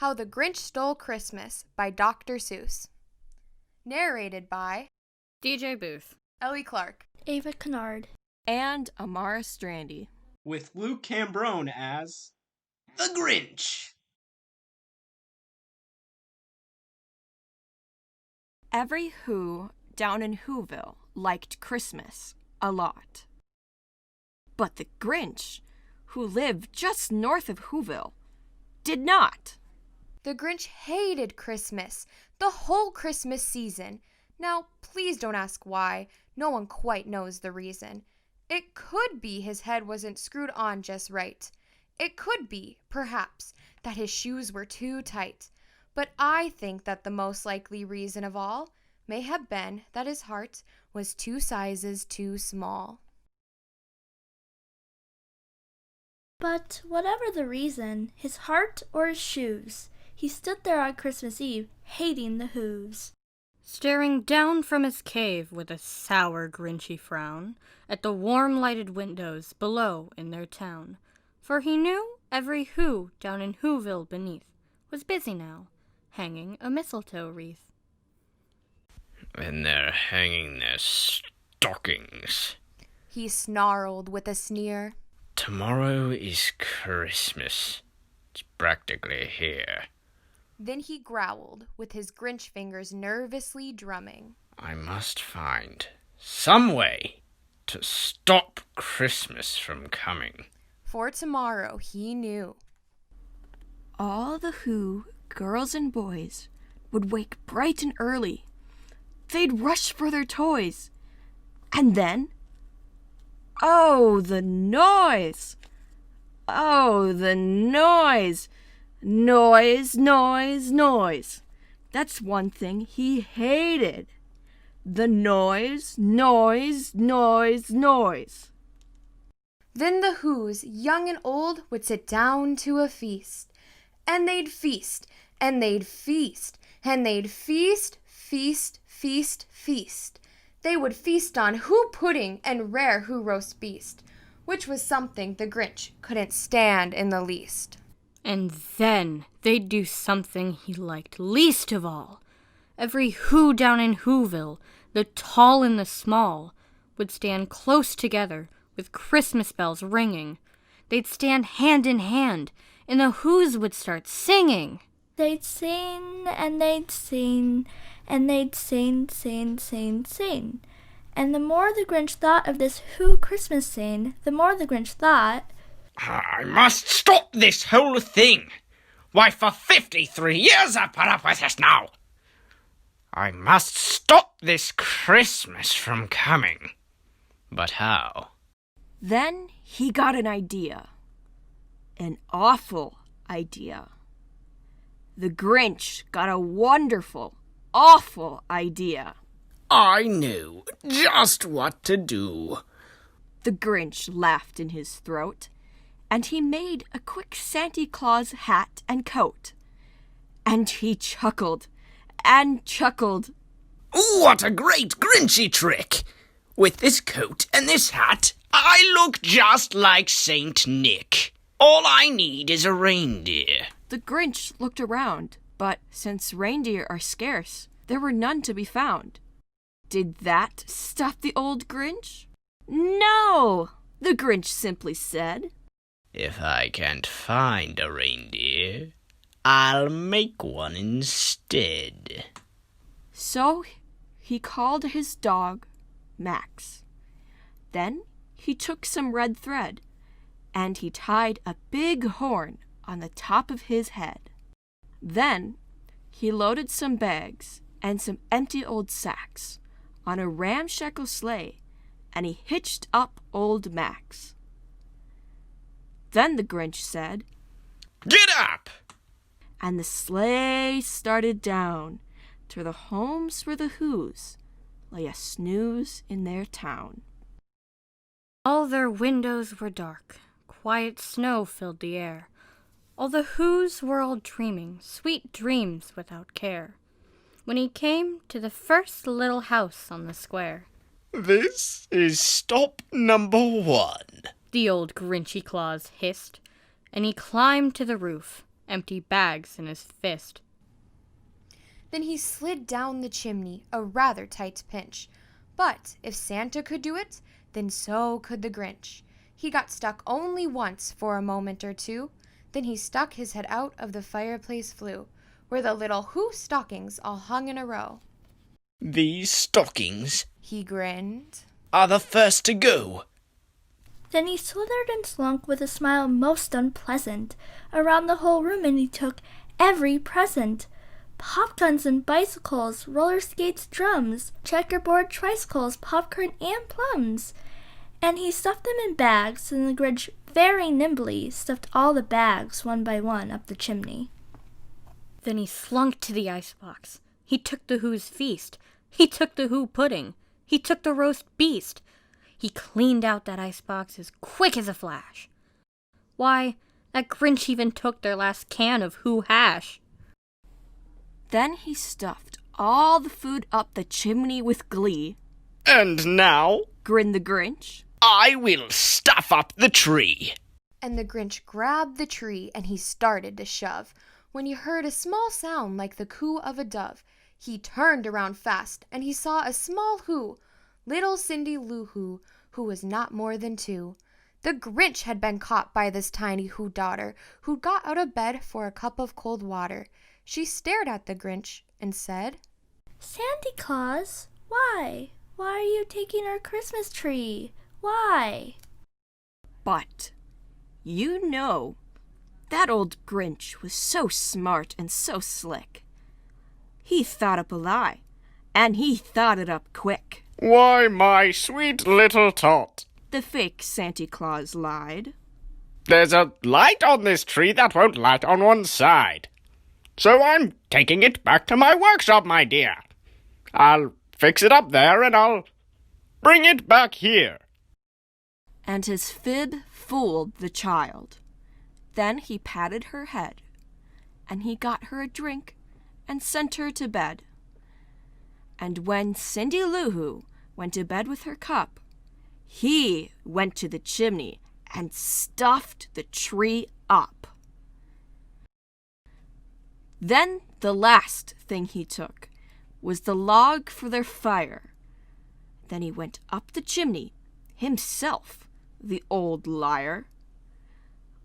How the Grinch Stole Christmas by Dr. Seuss. Narrated by DJ Booth, Ellie Clark, Ava KINARD, and AMARA Strande. With LUKE CAMBRONNE as the Grinch. Every Who down in Whoville liked Christmas a lot. But the Grinch, who lived just north of Whoville, did not. The Grinch hated Christmas, the whole Christmas season. Now, please don't ask why. No one quite knows the reason. It could be his head wasn't screwed on just right. It could be, perhaps, that his shoes were too tight. But I think that the most likely reason of all may have been that his heart was 2 sizes too small. But whatever the reason, his heart or his shoes, he stood there on Christmas Eve, hating the Whos. Staring down from his cave with a sour, grinchy frown at the warm lighted windows below in their town. For he knew every Who down in Whoville beneath was busy now, hanging a mistletoe wreath. And they're hanging their stockings. He snarled with a sneer. Tomorrow is Christmas. It's practically here. Then he growled, with his Grinch fingers nervously drumming. I must find some way to stop Christmas from coming. For tomorrow, he knew. All the Who, girls and boys, would wake bright and early. They'd rush for their toys. And then, oh, the noise! Oh, the noise! Noise, noise, noise. That's one thing he hated. The noise, noise, noise, noise. Then the Whos, young and old, would sit down to a feast. And they'd feast, and they'd feast, and they'd feast, feast, feast, feast. They would feast on Who pudding and rare Who roast beast, which was something the Grinch couldn't stand in the least. And then they'd do something he liked least of all. Every Who down in Whoville, the tall and the small, would stand close together with Christmas bells ringing. They'd stand hand in hand, and the Whos would start singing. They'd sing, and they'd sing, and they'd sing, sing, sing, sing. And the more the Grinch thought of this Who Christmas sing, the more the Grinch thought, I must stop this whole thing. Why, for 53 years I've put up with this now. I must stop this Christmas from coming. But how? Then he got an idea. An awful idea. The Grinch got a wonderful, awful idea. I knew just what to do. The Grinch laughed in his throat, and he made a quick Santa Claus hat and coat. And he chuckled and chuckled. What a great Grinchy trick! With this coat and this hat, I look just like Saint Nick. All I need is a reindeer. The Grinch looked around, but since reindeer are scarce, there were none to be found. Did that stuff the old Grinch? No, the Grinch simply said, If I can't find a reindeer, I'll make one instead. So he called his dog Max. Then he took some red thread, and he tied a big horn on the top of his head. Then he loaded some bags and some empty old sacks on a ramshackle sleigh, and he hitched up old Max. Then the Grinch said, Get up! And the sleigh started down to the homes where the Whos lay a snooze in their town. All their windows were dark, quiet snow filled the air. All the Whos were all dreaming sweet dreams without care, when he came to the first little house on the square. This is stop number 1. The old Grinchy Claus hissed, and he climbed to the roof empty bags in his fist. Then he slid down the chimney, a rather tight pinch. But if Santa could do it, then so could the Grinch. He got stuck only once for a moment or two. Then he stuck his head out of the fireplace flue, where the little Who stockings all hung in a row. These stockings He grinned. are the first to go. Then he slithered and slunk with a smile most unpleasant around the whole room, and he took every present. Pop guns and bicycles, roller skates, drums, checkerboard, tricycles, popcorn, and plums. And he stuffed them in bags, and the Grinch very nimbly stuffed all the bags one by one up the chimney. Then he slunk to the icebox. He took the Who's feast. He took the Who pudding. He took the roast beast. He cleaned out that icebox as quick as a flash. Why, that Grinch even took their last can of Who hash. Then he stuffed all the food up the chimney with glee. And now Grinned the Grinch. I will stuff up the tree. And the Grinch grabbed the tree and he started to shove, when he heard a small sound like the coo of a dove. He turned around fast and he saw a small Who, little Cindy Lou Who was not more than 2. The Grinch had been caught by this tiny Who daughter, who got out of bed for a cup of cold water. She stared at the Grinch and said, Santa Claus, why? Why are you taking our Christmas tree? Why? But, you know, that old Grinch was so smart and so slick. He thought up a lie, and he thought it up quick. Why, my sweet little tot, The fake Santa Claus lied. there's a light on this tree that won't light on one side. So I'm taking it back to my workshop, my dear. I'll fix it up there and I'll bring it back here. And his fib fooled the child. Then he patted her head, and he got her a drink and sent her to bed. And when Cindy Lou Who went to bed with her cup, he went to the chimney and stuffed the tree up. Then the last thing he took was the log for their fire. Then he went up the chimney himself, the old liar.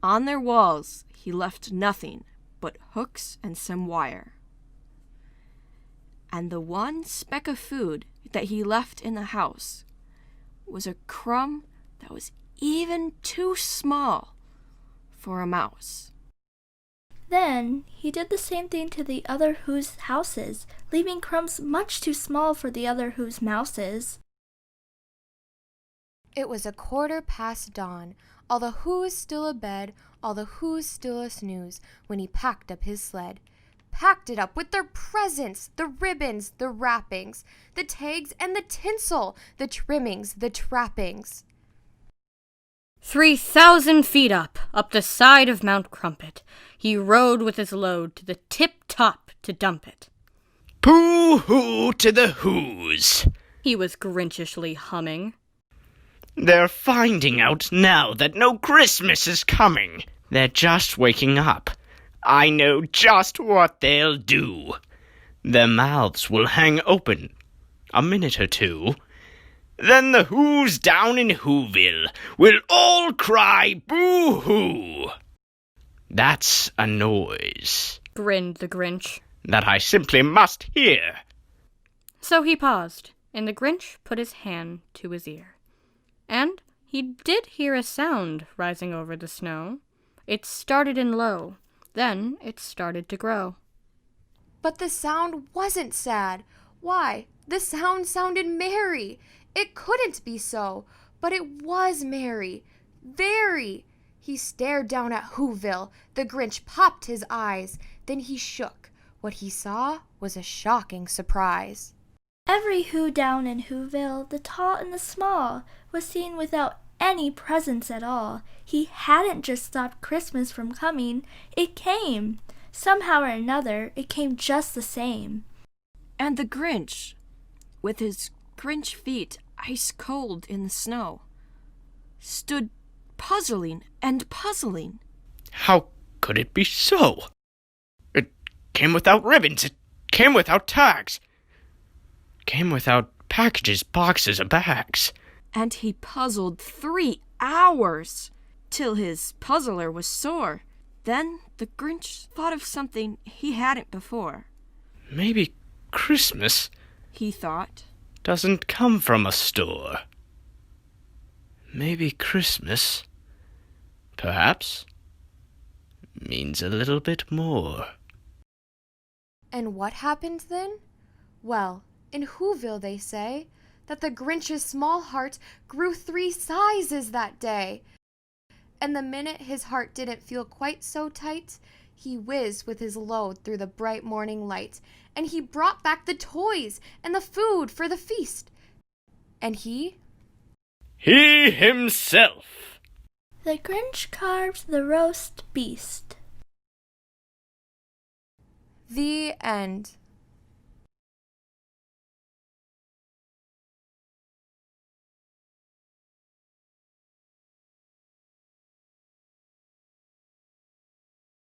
On their walls he left nothing but hooks and some wire. And the one speck of food that he left in the house was a crumb that was even too small for a mouse. Then he did the same thing to the other Who's houses, leaving crumbs much too small for the other Who's mouses. It was 1/4 dawn, all the Who's still abed, all the Who's still a-snooze, when he packed up his sled. Packed it up with their presents, the ribbons, the wrappings, the tags and the tinsel, the trimmings, the trappings. 3,000 feet up the side of Mount Crumpet, he rode with his load to the tip-top to dump it. Pooh-hoo to the Who's. He was grinchishly humming. They're finding out now that no Christmas is coming. They're just waking up. I know just what they'll do. Their mouths will hang open a minute or two. Then the Who's down in Whoville will all cry boo-hoo. That's a noise Grinned the Grinch. that I simply must hear. So he paused, and the Grinch put his hand to his ear. And he did hear a sound rising over the snow. It started in low, then it started to grow. But the sound wasn't sad. Why, the sound sounded merry. It couldn't be so, but it was merry. Very. He stared down at Whoville. The Grinch popped his eyes. Then he shook. What he saw was a shocking surprise. Every Who down in Whoville, the tall and the small, was seen without any presents at all. He hadn't just stopped Christmas from coming, it came. Somehow or another, it came just the same. And the Grinch, with his Grinch feet ice cold in the snow, stood puzzling and puzzling. How could it be so? came without ribbons. It came without tags. Came without packages, boxes, and bags. And he puzzled 3 hours till his puzzler was sore. Then the Grinch thought of something he hadn't before. Maybe Christmas, he thought, doesn't come from a store. Maybe Christmas, perhaps, means a little bit more. And what happened then? Well, in Whoville they say that the Grinch's small heart grew 3 sizes that day. And the minute his heart didn't feel quite so tight, he whizzed with his load through the bright morning light, and he brought back the toys and the food for the feast. And he himself. The Grinch carved the roast beast. The end.